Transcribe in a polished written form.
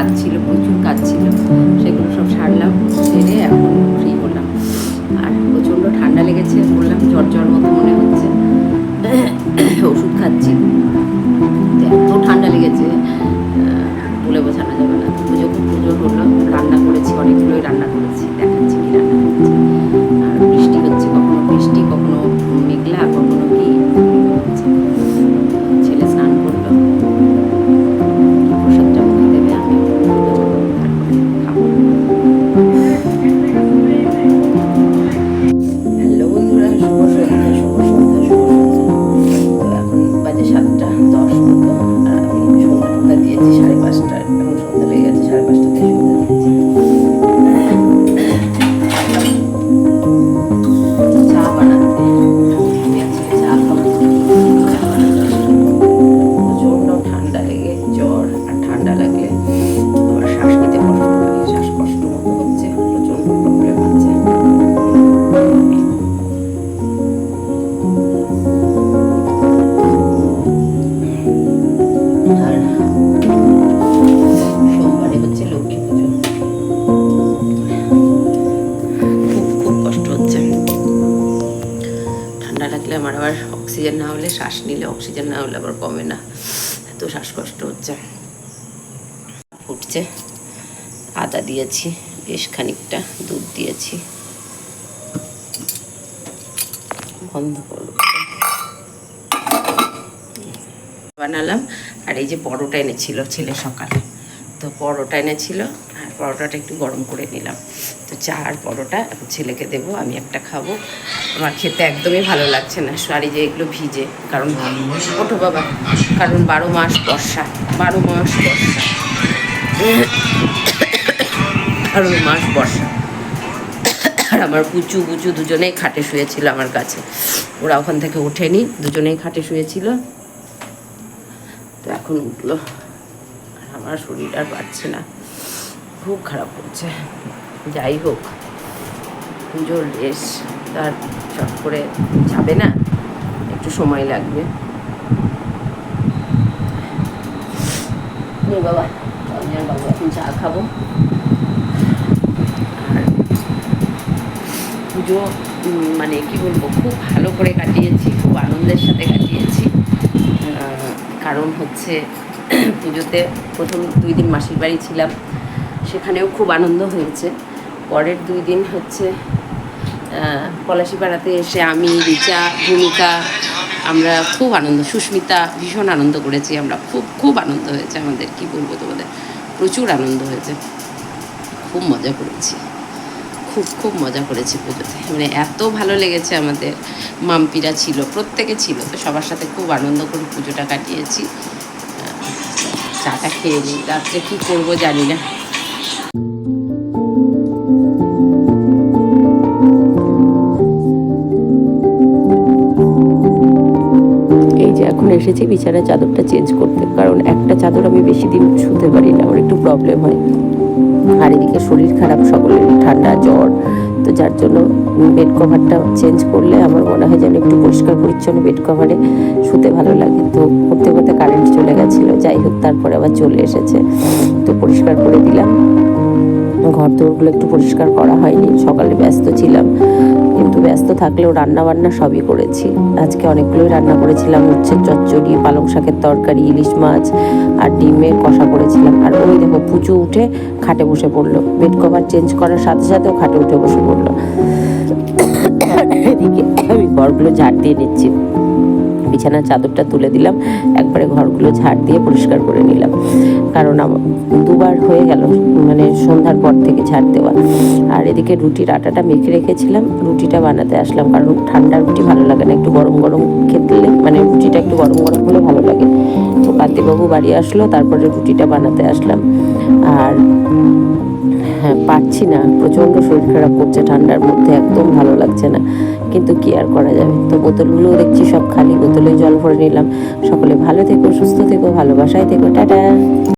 কাজ ছিল, প্রচুর কাজ ছিল, সেগুলো সব সারলাম, সেরে এখন ফ্রি হলাম। আর প্রচণ্ড ঠান্ডা লেগেছে, বললাম জ্বর জ্বর মতো মনে হচ্ছে, ওষুধ খাচ্ছি। এত ঠান্ডা লেগেছে বলে বোঝানো যাবে না। পুজো হলো, রান্না করেছি, অনেকগুলোই রান্না করেছি, দেখাচ্ছি কি রান্না করেছি। আর বৃষ্টি হচ্ছে, কখনো বৃষ্টি, কখনো মেঘলা, কখনো কি হচ্ছে। ছেলে স্নান করলো, প্রসাদটা মুখে দেবে, আমি তারপরে খাবো। হ্যালো বন্ধুরা, শুভ সন্ধ্যা, শুভ সন্ধ্যা, শুভ সন্ধ্যা। তো এখন বাজে 7:10 মতো, আর আমি সন্ধ্যা দিয়েছি 5:30। এখন সন্ধ্যা লেগে গেছে, 5:30টাতে সন্ধ্যা দিয়েছি। চা বানাতে আমি আজকে চা খাবো। প্রচণ্ড ঠান্ডা লেগে জ্বর, আর ঠান্ডা লাগলে আবার শ্বাস নিতে কষ্ট হয়, শ্বাসকষ্ট মতো হচ্ছে, প্রচণ্ড প্রবলেম হচ্ছে। আর সোমবারে হচ্ছে লক্ষ্মী পুজো, খুব কষ্ট হচ্ছে। ঠান্ডা লাগলে আমার আবার অক্সিজেন না হলে, শ্বাস নিলে অক্সিজেন না হলে আবার কমে না, এত শ্বাসকষ্ট হচ্ছে। ফুটছে, আদা দিয়েছি বেশ খানিকটা, দুধ দিয়েছি, বন্ধ করবো, বানালাম। আর এই যে পরোটা এনেছিল ছেলে সকালে, তো পরোটা এনেছিল, আর পরোটাটা একটু গরম করে নিলাম। তো চা আর পরোটা এখন ছেলেকে দেবো, আমি একটা খাবো। আমার খেতে একদমই ভালো লাগছে না, শাড়ি যে এগুলো ভিজে, কারণ ওঠো বাবা, কারণ 12 মাস বর্ষা, 12 মাস বর্ষা, 12 মাস বর্ষা। আর আমার পুচু বুচু দুজনেই খাটে শুয়েছিল আমার কাছে, ওরা ওখান থেকে ওঠেনি, দুজনেই খাটে শুয়েছিল। তো এখন উঠলো, আর আমার শরীর আর পাচ্ছে না, খুব খারাপ করছে। যাই হোক, পুজোর রেস তার চট করে যাবে না, একটু সময় লাগবে। বাবা, আমি আর বাবু এখন চা খাবো। আর পুজো মানে কি বলবো, খুব ভালো করে কাটিয়েছি, খুব আনন্দের সাথে কাটিয়েছি। কারণ হচ্ছে পুজোতে প্রথম 2 দিন মাসির বাড়ি ছিলাম, সেখানেও খুব আনন্দ হয়েছে। পরের 2 দিন হচ্ছে পলাশিপাড়াতে এসে আমি, রিচা, ভূমিকা, আমরা খুব আনন্দ, সুস্মিতা, ভীষণ আনন্দ করেছি আমরা, খুব আনন্দ হয়েছে আমাদের, কি বলবো তোমাদের, প্রচুর আনন্দ হয়েছে, খুব মজা করেছি, খুব মজা করেছি পুজোতে। মানে এত ভালো লেগেছে আমাদের, মাম্পিরা ছিল, প্রত্যেকে ছিল, তো সবার সাথে খুব আনন্দ করে পুজোটা কাটিয়েছি। চাটা খেয়ে নিই, রাত্রে কী করবো জানি না। এই যে এখন এসেছি বিছানার চাদরটা চেঞ্জ করতে, কারণ একটা চাদর আমি বেশি দিন শুতে পারি না, আমার একটু প্রবলেম হয়। আর এদিকে শরীর খারাপ, সকলেরই ঠান্ডা জ্বর, তো যার জন্য বেড কভারটা চেঞ্জ করলে আমার মনে হয় যেন একটু পরিষ্কার পরিচ্ছন্ন বেড কভারে শুতে ভালো লাগে। তো করতে করতে কারেন্ট চলে গেছিলো, যাই হোক তারপরে আবার চলে এসেছে, তো পরিষ্কার করে দিলাম। ঘর দোরগুলো একটু পরিষ্কার করা হয়নি, সকালে ব্যস্ত ছিলাম, কিন্তু ব্যস্ত থাকলেও রান্না বান্না সবই করেছি। আজকে অনেকগুলোই রান্না করেছিলাম, হচ্ছে চচ্চড়ি, পালং শাকের তরকারি, ইলিশ মাছ আর ডিমের কষা করেছিলাম। আর ওই দেখো পুচু উঠে খাটে বসে পড়লো, বেড কভার চেঞ্জ করার সাথে সাথেও খাটে উঠে বসে পড়লো। এদিকে আমি ঘরগুলো ঝাড় দিয়ে নিচ্ছি, বিছানার চাদরটা তুলে দিলাম, একবারে ঘরগুলো ঝাড় দিয়ে পরিষ্কার করে নিলাম, কারণ দুবার হয়ে গেল, মানে সন্ধ্যার পর থেকে ঝাড় দেওয়া। আর এদিকে রুটির আটাটা মেখে রেখেছিলাম, রুটিটা বানাতে আসলাম, কারণ ঠান্ডা রুটি ভালো লাগে না, একটু গরম গরম খেতে, মানে রুটিটা একটু গরম গরম হলে ভালো লাগে। তো কান্তিবাবু বাড়ি আসলো, তারপরে রুটিটা বানাতে আসলাম। আর হ্যাঁ, পারছি না, প্রচণ্ড শরীর খারাপ করছে, ঠান্ডার মধ্যে একদম ভালো লাগছে না, কিন্তু কি আর করা যাবে। তো বোতলগুলোও দেখছি সব খালি, বোতলে জল ভরে নিলাম। সকলে ভালো থেকো, সুস্থ থেকো, ভালোবাসায় থেকো, টাটা।